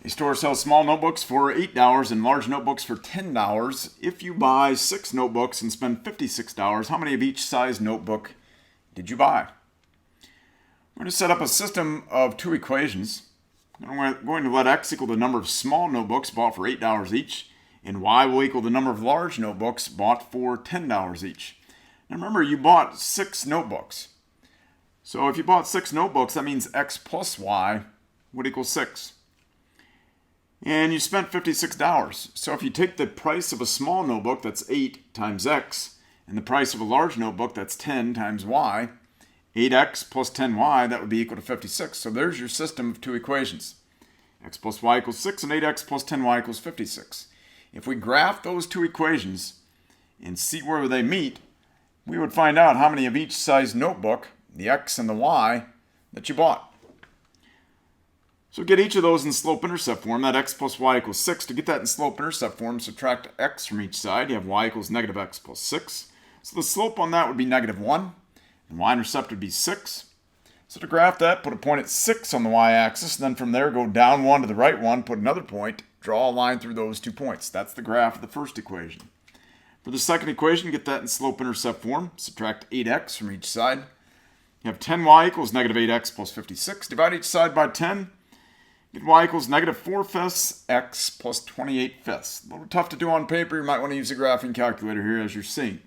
A store sells small notebooks for $8 and large notebooks for $10. If you buy 6 notebooks and spend $56, how many of each size notebook did you buy? We're going to set up a system of 2 equations. We're going to let x equal the number of small notebooks bought for $8 each, and y will equal the number of large notebooks bought for $10 each. Now remember, you bought 6 notebooks. So if you bought 6 notebooks, that means x plus y would equal 6. And you spent $56. So if you take the price of a small notebook, that's 8 times x, and the price of a large notebook, that's 10 times y, 8x plus 10y, that would be equal to 56. So there's your system of 2 equations. X plus y equals 6 and 8x plus 10y equals 56. If we graph those 2 equations and see where they meet, we would find out how many of each size notebook, the x and the y, that you bought. So get each of those in slope-intercept form. That x plus y equals 6. To get that in slope-intercept form, subtract x from each side. You have y equals negative x plus 6. So the slope on that would be negative 1. And y-intercept would be 6. So to graph that, put a point at 6 on the y-axis. And then from there, go down 1 to the right 1. Put another point. Draw a line through those 2 points. That's the graph of the first equation. For the second equation, get that in slope-intercept form. Subtract 8x from each side. You have 10y equals negative 8x plus 56. Divide each side by 10. Get y equals negative 4/5 x plus 28/5. A little tough to do on paper. You might want to use a graphing calculator here as you're seeing.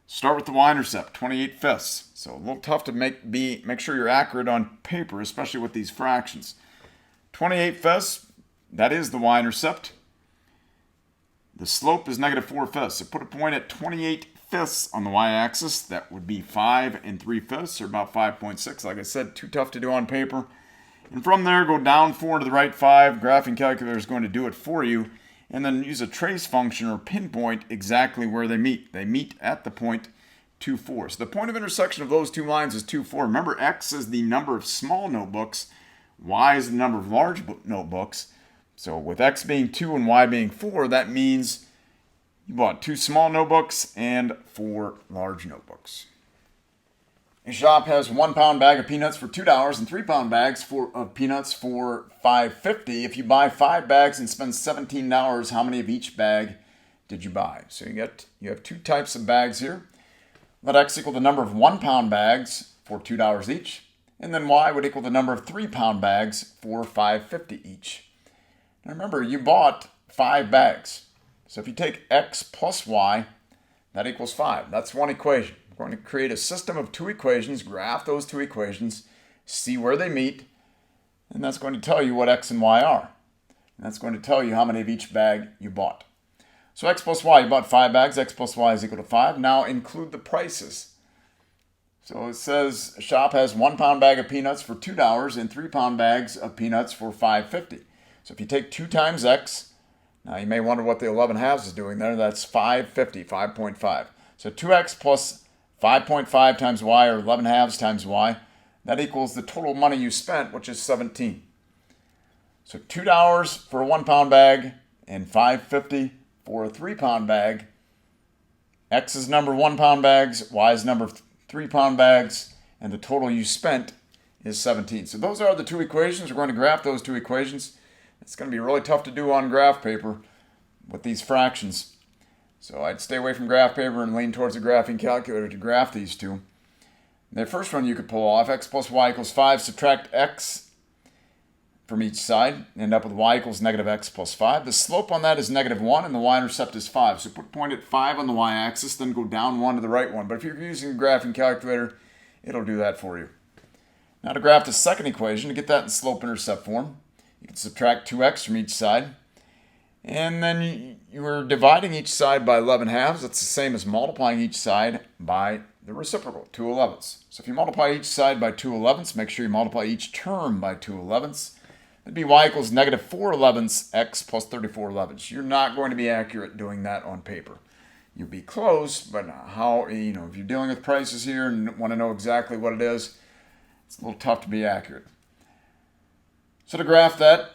Start with the y-intercept, 28/5. So a little tough to make sure you're accurate on paper, especially with these fractions. 28/5, that is the y-intercept. The slope is negative 4/5. So put a point at 28/5 on the y-axis. That would be 5 3/5, or about 5.6. Like I said, too tough to do on paper. And from there, go down 4 to the right 5. Graphing calculator is going to do it for you. And then use a trace function or pinpoint exactly where they meet. They meet at the point 2, 4. So the point of intersection of those 2 lines is 2, 4. Remember, x is the number of small notebooks. Y is the number of large notebooks. So with x being 2 and y being 4, that means you bought 2 small notebooks and 4 large notebooks. A shop has 1 pound bag of peanuts for $2 and 3 pound bags of peanuts for $5.50. If you buy 5 bags and spend $17, how many of each bag did you buy? So you have 2 types of bags here. Let x equal the number of 1 pound bags for $2 each, and then y would equal the number of 3 pound bags for $5.50 each. Now remember, you bought 5 bags. So if you take x plus y, that equals 5. That's one equation. We're going to create a system of 2 equations, graph those 2 equations, see where they meet, and that's going to tell you what x and y are. And that's going to tell you how many of each bag you bought. So x plus y, you bought 5 bags, x plus y is equal to 5. Now include the prices. So it says a shop has 1 pound bag of peanuts for $2 and 3 pound bags of peanuts for $5.50. So if you take 2 times x, now you may wonder what the 11 halves is doing there. That's 5.50, 5.5. So 2x plus 5.5 times y, or 11 halves times y, that equals the total money you spent, which is 17. So $2 for a 1 pound bag and $5.50 for a 3 pound bag. X is number of 1 pound bags, y is number of 3 pound bags, and the total you spent is 17. So those are the 2 equations. We're going to graph those 2 equations. It's going to be really tough to do on graph paper with these fractions. So I'd stay away from graph paper and lean towards the graphing calculator to graph these 2. The first one you could pull off, x plus y equals 5, subtract x from each side, end up with y equals negative x plus 5. The slope on that is negative 1, and the y-intercept is 5. So put a point at 5 on the y-axis, then go down 1 to the right 1. But if you're using a graphing calculator, it'll do that for you. Now to graph the second equation, to get that in slope-intercept form, you can subtract 2x from each side. And then you are dividing each side by 11 halves. That's the same as multiplying each side by the reciprocal, 2 elevenths. So if you multiply each side by 2 elevenths, make sure you multiply each term by 2 elevenths. That'd be y equals negative 4 elevenths x plus 34 elevenths. You're not going to be accurate doing that on paper. You'll be close, but if you're dealing with prices here and want to know exactly what it is, it's a little tough to be accurate. So to graph that,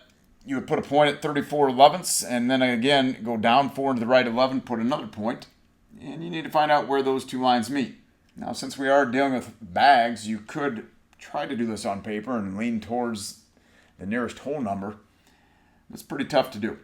you would put a point at 34 elevenths, and then again, go down 4 to the right 11, put another point, and you need to find out where those 2 lines meet. Now, since we are dealing with bags, you could try to do this on paper and lean towards the nearest whole number. It's pretty tough to do.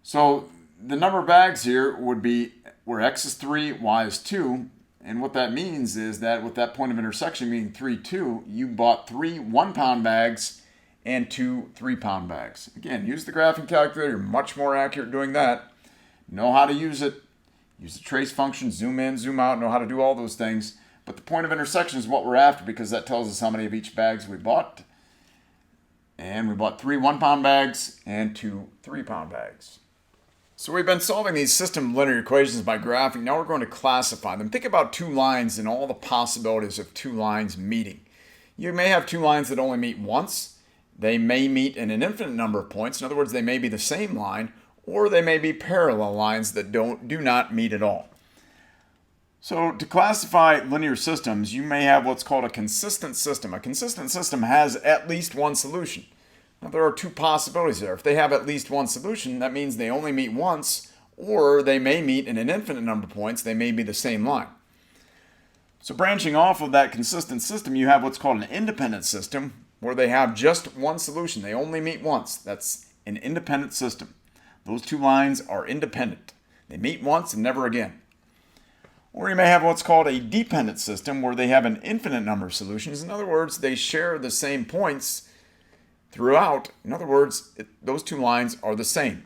So the number of bags here would be where x is 3, y is 2. And what that means is that with that point of intersection being 3, 2, you bought 3 1-pound bags and 2 3-pound bags. Again, use the graphing calculator. You're much more accurate doing that. Know how to use it. Use the trace function, zoom in, zoom out, know how to do all those things. But the point of intersection is what we're after because that tells us how many of each bags we bought. And we bought 3 1-pound bags and 2 3-pound bags. So we've been solving these system linear equations by graphing. Now we're going to classify them. Think about 2 lines and all the possibilities of 2 lines meeting. You may have 2 lines that only meet once. They may meet in an infinite number of points. In other words, they may be the same line, or they may be parallel lines that do not meet at all. So to classify linear systems, you may have what's called a consistent system. A consistent system has at least one solution. Now, there are 2 possibilities there. If they have at least one solution, that means they only meet once, or they may meet in an infinite number of points. They may be the same line. So branching off of that consistent system, you have what's called an independent system, where they have just one solution. They only meet once. That's an independent system. Those 2 lines are independent. They meet once and never again. Or you may have what's called a dependent system, where they have an infinite number of solutions. In other words, they share the same points throughout. In other words, those 2 lines are the same.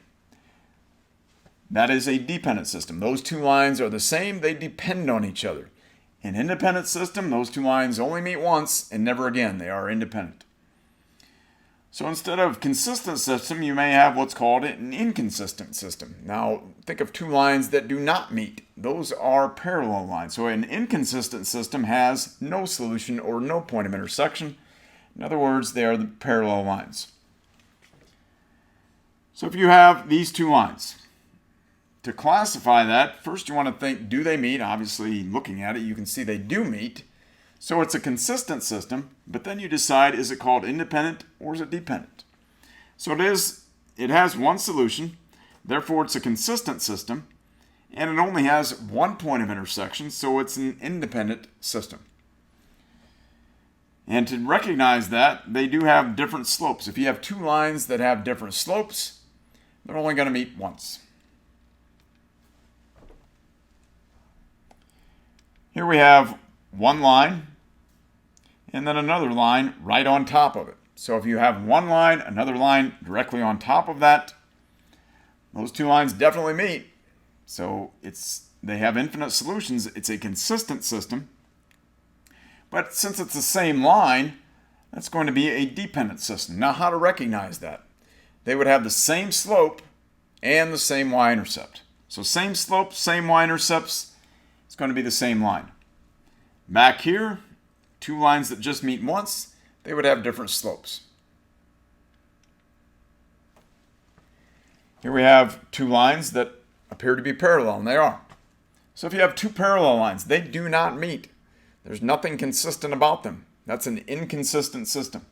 That is a dependent system. Those 2 lines are the same. They depend on each other. An independent system, those 2 lines only meet once and never again. They are independent. So instead of consistent system, you may have what's called an inconsistent system. Now, think of 2 lines that do not meet. Those are parallel lines. So an inconsistent system has no solution or no point of intersection. In other words, they are the parallel lines. So if you have these 2 lines, to classify that, first you want to think, do they meet? Obviously, looking at it, you can see they do meet. So it's a consistent system, but then you decide, is it called independent or is it dependent? So it has one solution, therefore it's a consistent system, and it only has one point of intersection, so it's an independent system. And to recognize that, they do have different slopes. If you have 2 lines that have different slopes, they're only going to meet once. Here we have one line and then another line right on top of it. So if you have one line, another line directly on top of that, those 2 lines definitely meet. So they have infinite solutions. It's a consistent system. But since it's the same line, that's going to be a dependent system. Now, how to recognize that? They would have the same slope and the same y-intercept. So same slope, same y-intercepts, it's going to be the same line. Back here, 2 lines that just meet once, they would have different slopes. Here we have 2 lines that appear to be parallel, and they are. So if you have 2 parallel lines, they do not meet. There's nothing consistent about them. That's an inconsistent system.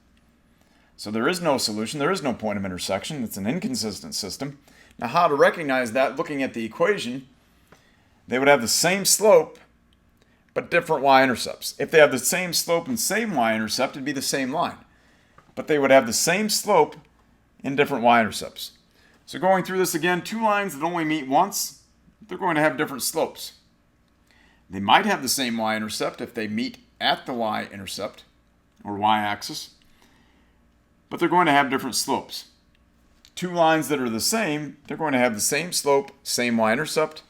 So there is no solution. There is no point of intersection. It's an inconsistent system. Now, how to recognize that? Looking at the equation, they would have the same slope, but different y-intercepts. If they have the same slope and same y-intercept, it'd be the same line. But they would have the same slope and different y-intercepts. So going through this again, 2 lines that only meet once, they're going to have different slopes. They might have the same y-intercept if they meet at the y-intercept or y-axis, but they're going to have different slopes. 2 lines that are the same, they're going to have the same slope, same y-intercept,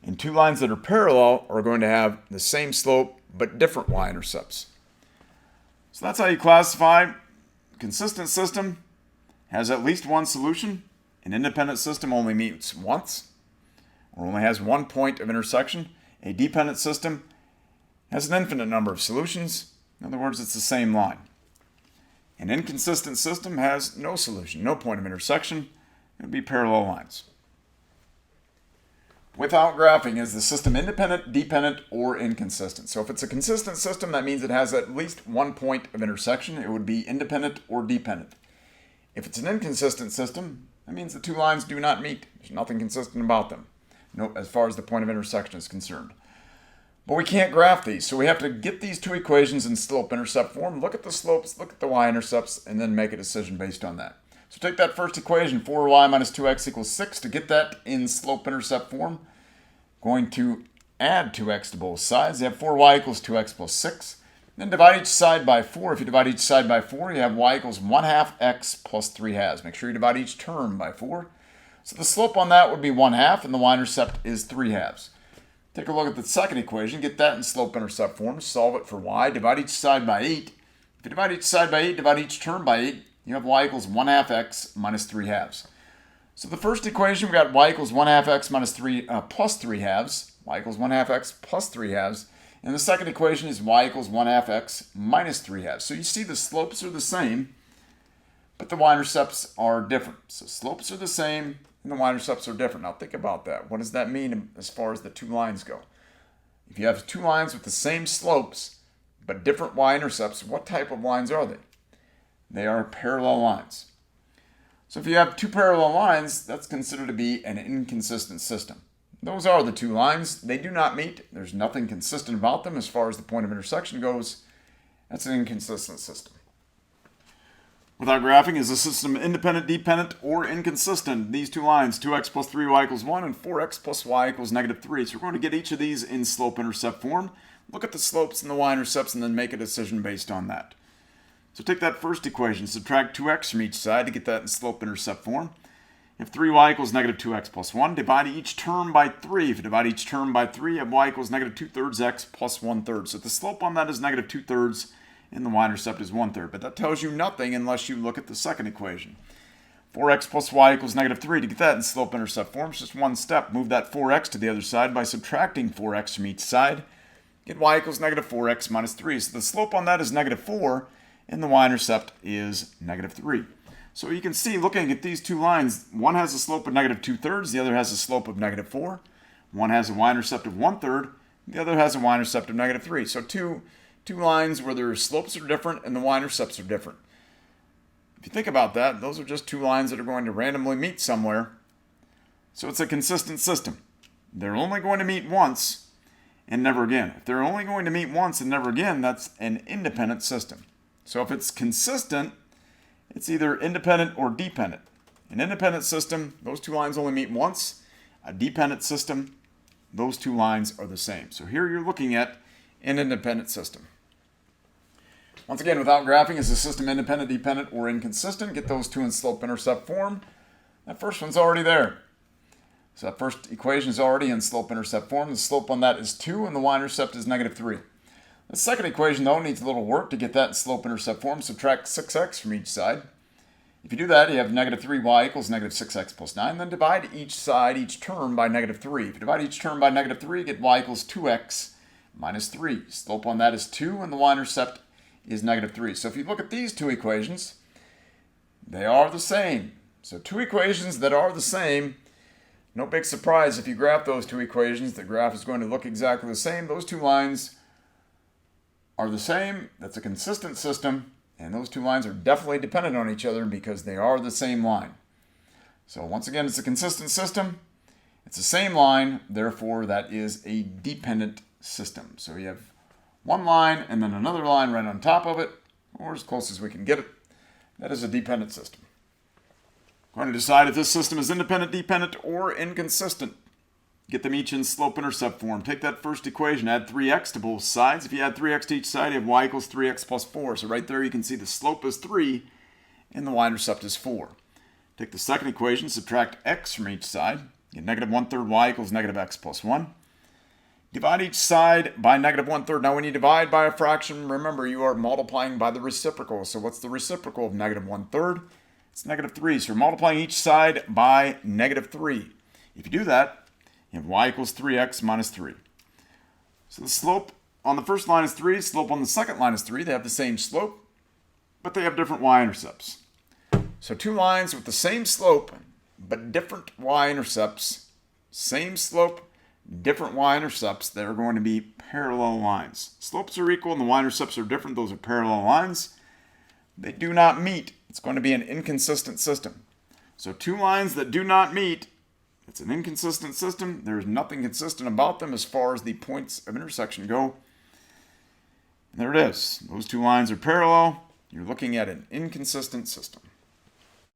and 2 lines that are parallel are going to have the same slope but different y-intercepts. So that's how you classify. Consistent system has at least one solution. An independent system only meets once or only has one point of intersection. A dependent system has an infinite number of solutions. In other words, it's the same line. An inconsistent system has no solution, no point of intersection. It would be parallel lines. Without graphing, is the system independent, dependent, or inconsistent? So if it's a consistent system, that means it has at least one point of intersection. It would be independent or dependent. If it's an inconsistent system, that means the 2 lines do not meet. There's nothing consistent about them, as far as the point of intersection is concerned. But we can't graph these, so we have to get these 2 equations in slope-intercept form, look at the slopes, look at the y-intercepts, and then make a decision based on that. So take that first equation, 4y minus 2x equals 6. To get that in slope-intercept form, going to add 2x to both sides. You have 4y equals 2x plus 6. Then divide each side by 4. If you divide each side by 4, you have y equals 1/2 x plus 3/2. Make sure you divide each term by 4. So the slope on that would be 1/2, and the y-intercept is 3/2. Take a look at the second equation. Get that in slope-intercept form. Solve it for y. Divide each side by 8. If you divide each side by 8, divide each term by 8, you have y equals 1/2 x minus 3/2. So the first equation, we've got y equals 1/2 x minus 3 plus 3/2. Y equals 1/2 x plus 3/2. And the second equation is y equals 1/2 x minus 3/2. So you see the slopes are the same, but the y-intercepts are different. So slopes are the same, and the y-intercepts are different. Now think about that. What does that mean as far as the two lines go? If you have two lines with the same slopes, but different y-intercepts, what type of lines are they? They are parallel lines. So if you have two parallel lines, that's considered to be an inconsistent system. Those are the two lines. They do not meet. There's nothing consistent about them as far as the point of intersection goes. That's an inconsistent system. Without graphing, is the system independent, dependent, or inconsistent? These two lines, 2x plus 3y equals 1 and 4x plus y equals -3. So we're going to get each of these in slope-intercept form, look at the slopes and the y-intercepts, and then make a decision based on that. So take that first equation, subtract 2x from each side to get that in slope-intercept form. If 3y equals -2x plus 1, divide each term by 3. If you divide each term by 3, you have y equals -2/3 x plus 1/3. So the slope on that is -2/3, and the y-intercept is 1/3. But that tells you nothing unless you look at the second equation. 4x plus y equals -3. To get that in slope-intercept form, it's just one step. Move that 4x to the other side by subtracting 4x from each side. Get y equals -4x minus 3. So the slope on that is -4, and the y-intercept is -3. So you can see, looking at these two lines, one has a slope of -2/3, the other has a slope of -4. One has a y-intercept of 1/3, the other has a y-intercept of -3. So two lines where their slopes are different and the y-intercepts are different. If you think about that, those are just two lines that are going to randomly meet somewhere. So it's a consistent system. They're only going to meet once and never again. If they're only going to meet once and never again, that's an independent system. So if it's consistent, it's either independent or dependent. An independent system, those two lines only meet once. A dependent system, those two lines are the same. So here you're looking at an independent system. Once again, without graphing, is the system independent, dependent, or inconsistent? Get those two in slope-intercept form. That first one's already there. So that first equation is already in slope-intercept form. The slope on that is 2, and the y-intercept is -3. The second equation, though, needs a little work to get that in slope-intercept form. Subtract 6x from each side. If you do that, you have -3y equals -6x plus 9. Then divide each side, each term, by -3. If you divide each term by -3, you get y equals 2x minus 3. Slope on that is 2, and the y-intercept is -3. So if you look at these two equations, they are the same. So two equations that are the same. No big surprise if you graph those two equations. The graph is going to look exactly the same. Those two lines are the same. That's a consistent system, and those two lines are definitely dependent on each other because they are the same line. So once again, it's a consistent system. It's the same line, therefore that is a dependent system. So you have one line and then another line right on top of it, or as close as we can get it. That is a dependent system. Going to decide if this system is independent, dependent, or inconsistent. Get them each in slope-intercept form. Take that first equation, add 3x to both sides. If you add 3x to each side, you have y equals 3x plus 4. So right there you can see the slope is 3 and the y-intercept is 4. Take the second equation, subtract x from each side. Get -1/3 y equals -x plus 1. Divide each side by -1/3. Now when you divide by a fraction, remember you are multiplying by the reciprocal. So what's the reciprocal of -1/3? It's -3. So you're multiplying each side by -3. If you do that, you have y equals 3x minus 3. So the slope on the first line is 3, slope on the second line is 3. They have the same slope, but they have different y-intercepts. So two lines with the same slope, but different y-intercepts. Same slope, different y-intercepts. They're going to be parallel lines. Slopes are equal and the y-intercepts are different. Those are parallel lines. They do not meet. It's going to be an inconsistent system. So two lines that do not meet, it's an inconsistent system. There's nothing consistent about them as far as the points of intersection go. And there it is. Those two lines are parallel. You're looking at an inconsistent system.